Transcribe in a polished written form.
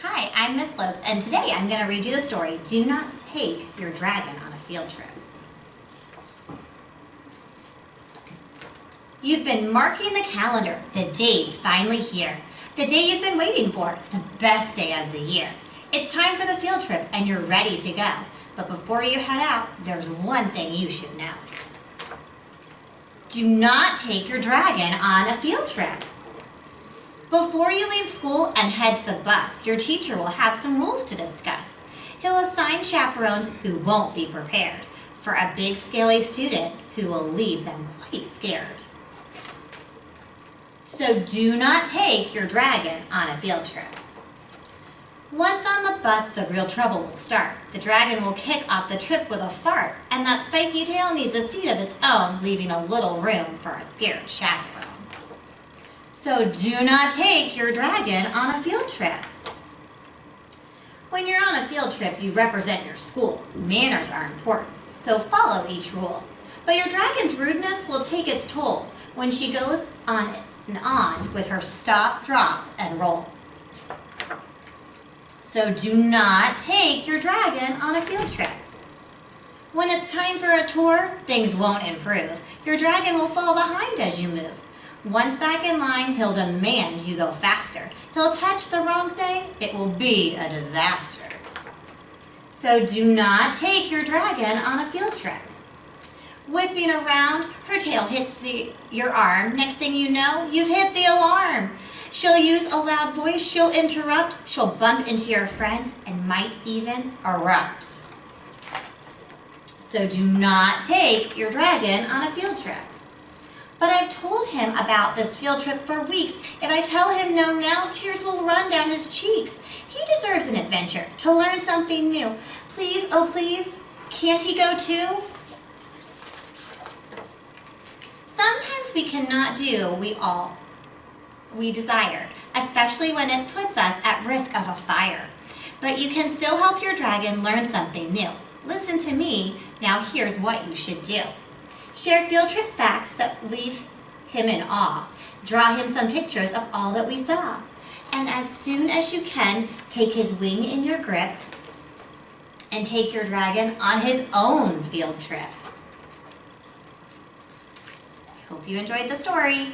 Hi, I'm Miss Lopes, and today I'm going to read you the story, Do Not Take Your Dragon on a Field Trip. You've been marking the calendar. The day's finally here. The day you've been waiting for, the best day of the year. It's time for the field trip, and you're ready to go. But before you head out, there's one thing you should know. Do not take your dragon on a field trip. Before you leave school and head to the bus, your teacher will have some rules to discuss. He'll assign chaperones who won't be prepared for a big, scaly student who will leave them quite scared. So do not take your dragon on a field trip. Once on the bus, the real trouble will start. The dragon will kick off the trip with a fart, and that spiky tail needs a seat of its own, leaving a little room for a scared chaperone. So do not take your dragon on a field trip. When you're on a field trip, you represent your school. Manners are important, so follow each rule. But your dragon's rudeness will take its toll when she goes on and on with her stop, drop, and roll. So do not take your dragon on a field trip. When it's time for a tour, things won't improve. Your dragon will fall behind as you move. Once back in line, he'll demand you go faster. He'll touch the wrong thing, it will be a disaster. So do not take your dragon on a field trip. Whipping around, her tail hits your arm. Next thing you know, you've hit the alarm. She'll use a loud voice, she'll interrupt, she'll bump into your friends, and might even erupt. So do not take your dragon on a field trip. But I've told him about this field trip for weeks. If I tell him no now, tears will run down his cheeks. He deserves an adventure, to learn something new. Please, oh please, can't he go too? Sometimes we cannot do what we desire, especially when it puts us at risk of a fire. But you can still help your dragon learn something new. Listen to me, now here's what you should do. Share field trip facts that leave him in awe. Draw him some pictures of all that we saw. And as soon as you can, take his wing in your grip and take your dragon on his own field trip. I hope you enjoyed the story.